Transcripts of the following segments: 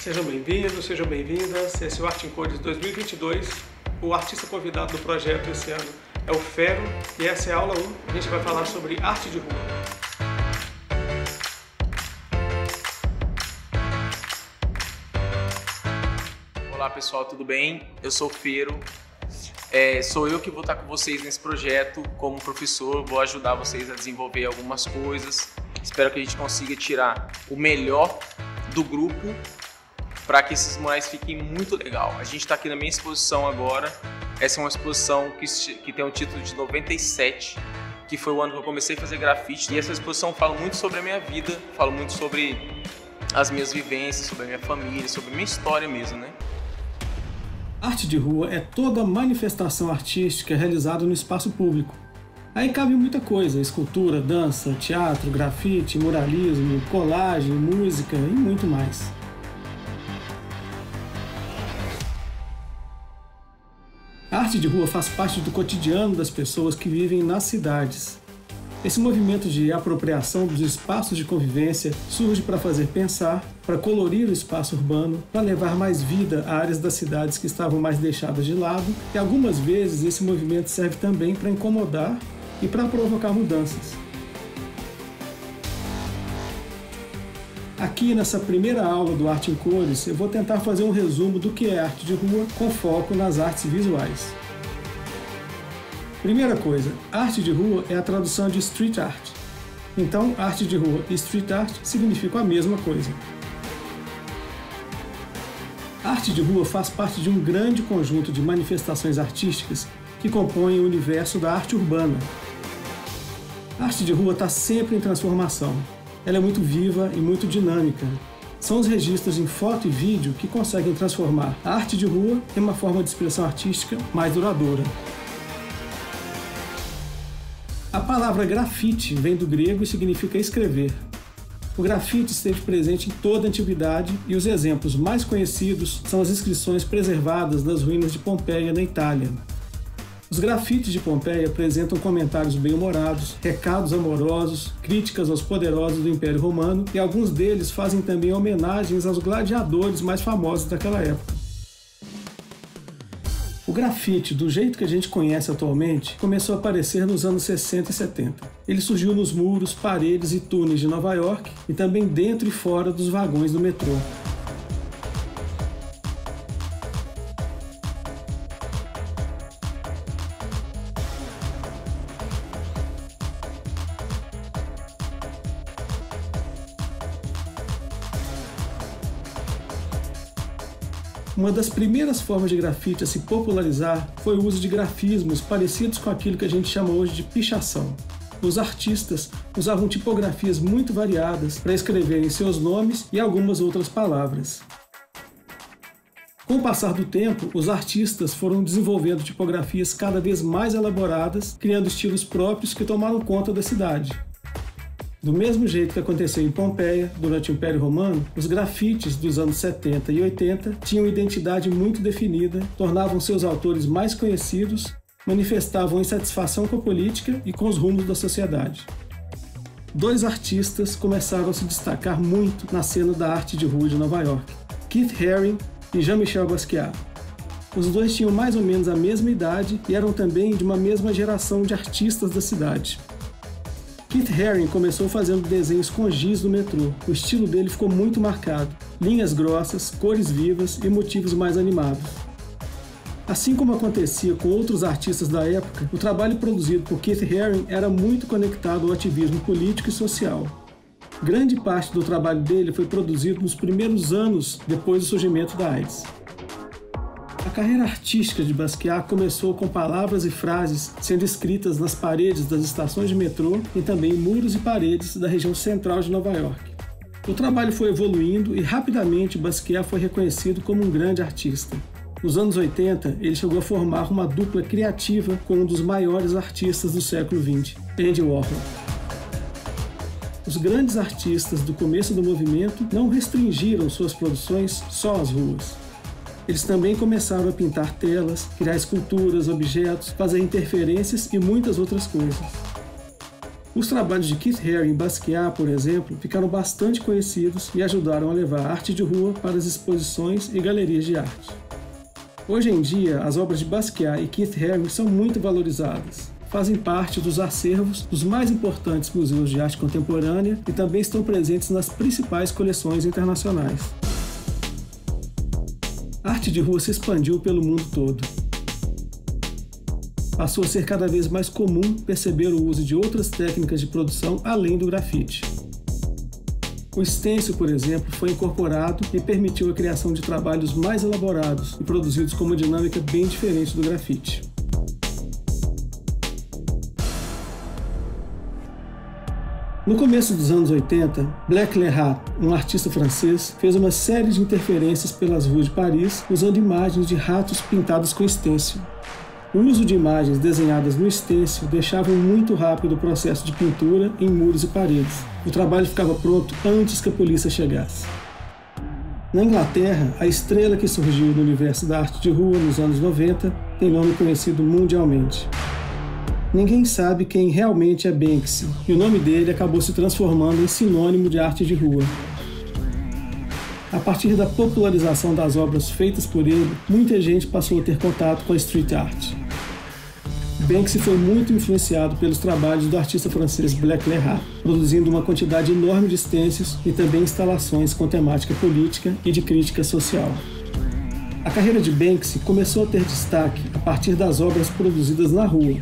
Sejam bem-vindos, sejam bem-vindas. Esse é o Arte em Cores 2022. O artista convidado do projeto esse ano é o Fero e essa é a aula 1. A gente vai falar sobre arte de rua. Olá pessoal, tudo bem? Eu sou o Fero. Sou eu que vou estar com vocês nesse projeto como professor, vou ajudar vocês a desenvolver algumas coisas. Espero que a gente consiga tirar o melhor do grupo para que esses murais fiquem muito legal. A gente está aqui na minha exposição agora. Essa é uma exposição que tem o título de 97, que foi o ano que eu comecei a fazer grafite. E essa exposição fala muito sobre a minha vida, fala muito sobre as minhas vivências, sobre a minha família, sobre a minha história mesmo, né? Arte de rua é toda manifestação artística realizada no espaço público. Aí cabe muita coisa: escultura, dança, teatro, grafite, muralismo, colagem, música e muito mais. A arte de rua faz parte do cotidiano das pessoas que vivem nas cidades. Esse movimento de apropriação dos espaços de convivência surge para fazer pensar, para colorir o espaço urbano, para levar mais vida a áreas das cidades que estavam mais deixadas de lado, e algumas vezes esse movimento serve também para incomodar e para provocar mudanças. Aqui nessa primeira aula do Arte em Cores, eu vou tentar fazer um resumo do que é arte de rua com foco nas artes visuais. Primeira coisa, arte de rua é a tradução de street art. Então, arte de rua e street art significam a mesma coisa. Arte de rua faz parte de um grande conjunto de manifestações artísticas que compõem o universo da arte urbana. A arte de rua está sempre em transformação. Ela é muito viva e muito dinâmica. São os registros em foto e vídeo que conseguem transformar a arte de rua em uma forma de expressão artística mais duradoura. A palavra grafite vem do grego e significa escrever. O grafite esteve presente em toda a antiguidade e os exemplos mais conhecidos são as inscrições preservadas nas ruínas de Pompeia, na Itália. Os grafites de Pompeia apresentam comentários bem-humorados, recados amorosos, críticas aos poderosos do Império Romano e alguns deles fazem também homenagens aos gladiadores mais famosos daquela época. O grafite, do jeito que a gente conhece atualmente, começou a aparecer nos anos 60 e 70. Ele surgiu nos muros, paredes e túneis de Nova York e também dentro e fora dos vagões do metrô. Uma das primeiras formas de grafite a se popularizar foi o uso de grafismos parecidos com aquilo que a gente chama hoje de pichação. Os artistas usavam tipografias muito variadas para escreverem seus nomes e algumas outras palavras. Com o passar do tempo, os artistas foram desenvolvendo tipografias cada vez mais elaboradas, criando estilos próprios que tomaram conta da cidade. Do mesmo jeito que aconteceu em Pompeia, durante o Império Romano, os grafites dos anos 70 e 80 tinham identidade muito definida, tornavam seus autores mais conhecidos, manifestavam insatisfação com a política e com os rumos da sociedade. Dois artistas começaram a se destacar muito na cena da arte de rua de Nova York: Keith Haring e Jean-Michel Basquiat. Os dois tinham mais ou menos a mesma idade e eram também de uma mesma geração de artistas da cidade. Keith Haring começou fazendo desenhos com giz no metrô. O estilo dele ficou muito marcado: linhas grossas, cores vivas e motivos mais animados. Assim como acontecia com outros artistas da época, o trabalho produzido por Keith Haring era muito conectado ao ativismo político e social. Grande parte do trabalho dele foi produzido nos primeiros anos depois do surgimento da AIDS. A carreira artística de Basquiat começou com palavras e frases sendo escritas nas paredes das estações de metrô e também em muros e paredes da região central de Nova York. O trabalho foi evoluindo e rapidamente Basquiat foi reconhecido como um grande artista. Nos anos 80, ele chegou a formar uma dupla criativa com um dos maiores artistas do século XX, Andy Warhol. Os grandes artistas do começo do movimento não restringiram suas produções só às ruas. Eles também começaram a pintar telas, criar esculturas, objetos, fazer interferências e muitas outras coisas. Os trabalhos de Keith Haring e Basquiat, por exemplo, ficaram bastante conhecidos e ajudaram a levar a arte de rua para as exposições e galerias de arte. Hoje em dia, as obras de Basquiat e Keith Haring são muito valorizadas. Fazem parte dos acervos dos mais importantes museus de arte contemporânea e também estão presentes nas principais coleções internacionais. A arte de rua se expandiu pelo mundo todo. Passou a ser cada vez mais comum perceber o uso de outras técnicas de produção além do grafite. O stencil, por exemplo, foi incorporado e permitiu a criação de trabalhos mais elaborados e produzidos com uma dinâmica bem diferente do grafite. No começo dos anos 80, Black Le Rat, um artista francês, fez uma série de interferências pelas ruas de Paris usando imagens de ratos pintadas com stencil. O uso de imagens desenhadas no stencil deixava muito rápido o processo de pintura em muros e paredes. O trabalho ficava pronto antes que a polícia chegasse. Na Inglaterra, a estrela que surgiu no universo da arte de rua nos anos 90 tem nome conhecido mundialmente. Ninguém sabe quem realmente é Banksy, e o nome dele acabou se transformando em sinônimo de arte de rua. A partir da popularização das obras feitas por ele, muita gente passou a ter contato com a street art. Banksy foi muito influenciado pelos trabalhos do artista francês Black Le Rat, produzindo uma quantidade enorme de stencils e também instalações com temática política e de crítica social. A carreira de Banksy começou a ter destaque a partir das obras produzidas na rua.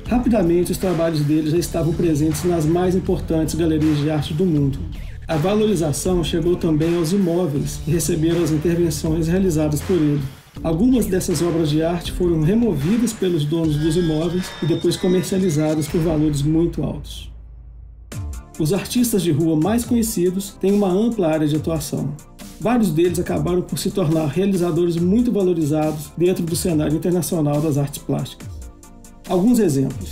Rapidamente, os trabalhos dele já estavam presentes nas mais importantes galerias de arte do mundo. A valorização chegou também aos imóveis que receberam as intervenções realizadas por ele. Algumas dessas obras de arte foram removidas pelos donos dos imóveis e depois comercializadas por valores muito altos. Os artistas de rua mais conhecidos têm uma ampla área de atuação. Vários deles acabaram por se tornar realizadores muito valorizados dentro do cenário internacional das artes plásticas. Alguns exemplos.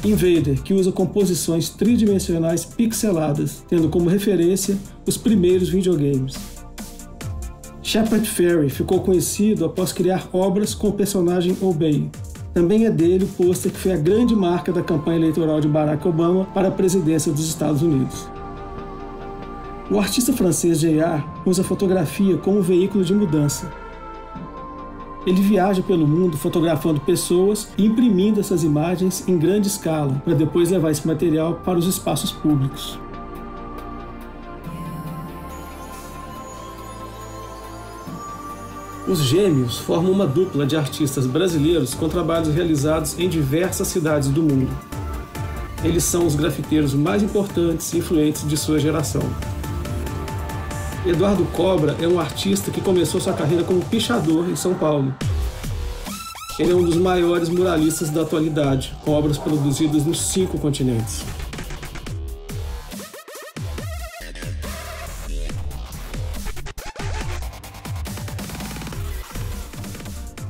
Invader, que usa composições tridimensionais pixeladas, tendo como referência os primeiros videogames. Shepard Fairey ficou conhecido após criar obras com o personagem Obey. Também é dele o pôster que foi a grande marca da campanha eleitoral de Barack Obama para a presidência dos Estados Unidos. O artista francês J.R. usa a fotografia como veículo de mudança. Ele viaja pelo mundo fotografando pessoas e imprimindo essas imagens em grande escala, para depois levar esse material para os espaços públicos. Os Gêmeos formam uma dupla de artistas brasileiros com trabalhos realizados em diversas cidades do mundo. Eles são os grafiteiros mais importantes e influentes de sua geração. Eduardo Cobra é um artista que começou sua carreira como pichador em São Paulo. Ele é um dos maiores muralistas da atualidade, com obras produzidas nos 5 continentes.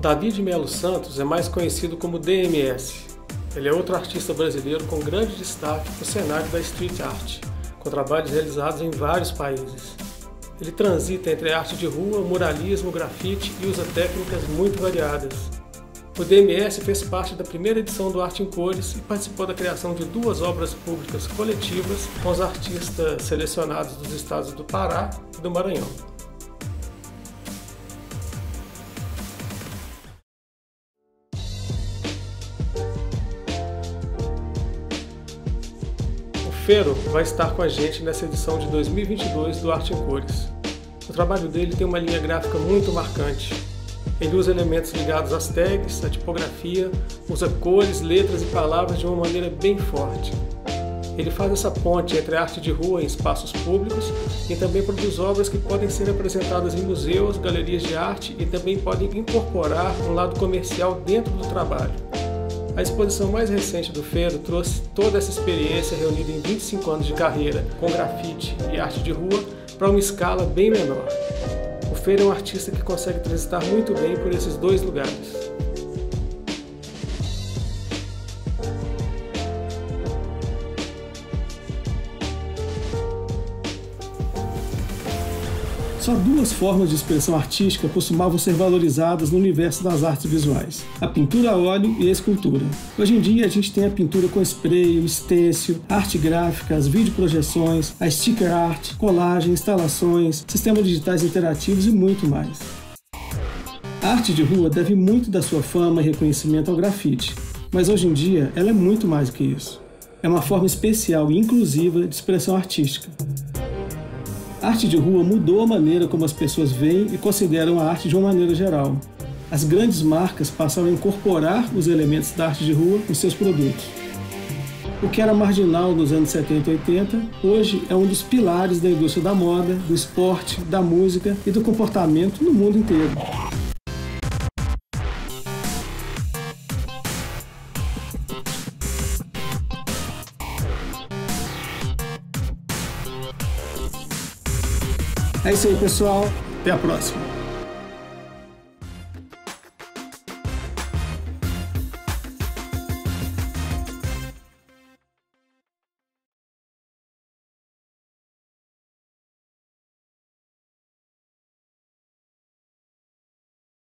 David Melo Santos é mais conhecido como DMS. Ele é outro artista brasileiro com grande destaque no cenário da street art, com trabalhos realizados em vários países. Ele transita entre arte de rua, muralismo, grafite e usa técnicas muito variadas. O DMS fez parte da primeira edição do Arte em Cores e participou da criação de 2 obras públicas coletivas com os artistas selecionados dos estados do Pará e do Maranhão. O Fero vai estar com a gente nessa edição de 2022 do Arte em Cores. O trabalho dele tem uma linha gráfica muito marcante. Ele usa elementos ligados às tags, à tipografia, usa cores, letras e palavras de uma maneira bem forte. Ele faz essa ponte entre a arte de rua em espaços públicos e também produz obras que podem ser apresentadas em museus, galerias de arte e também podem incorporar um lado comercial dentro do trabalho. A exposição mais recente do Fero trouxe toda essa experiência reunida em 25 anos de carreira com grafite e arte de rua para uma escala bem menor. O Fero é um artista que consegue transitar muito bem por esses 2 lugares. Só duas formas de expressão artística costumavam ser valorizadas no universo das artes visuais: a pintura a óleo e a escultura. Hoje em dia a gente tem a pintura com spray, o stencil, arte gráfica, as videoprojeções, a sticker art, colagem, instalações, sistemas digitais interativos e muito mais. A arte de rua deve muito da sua fama e reconhecimento ao grafite, mas hoje em dia ela é muito mais do que isso. É uma forma especial e inclusiva de expressão artística. A arte de rua mudou a maneira como as pessoas veem e consideram a arte de uma maneira geral. As grandes marcas passaram a incorporar os elementos da arte de rua em seus produtos. O que era marginal nos anos 70 e 80, hoje é um dos pilares da indústria da moda, do esporte, da música e do comportamento no mundo inteiro. É isso aí, pessoal. Até a próxima.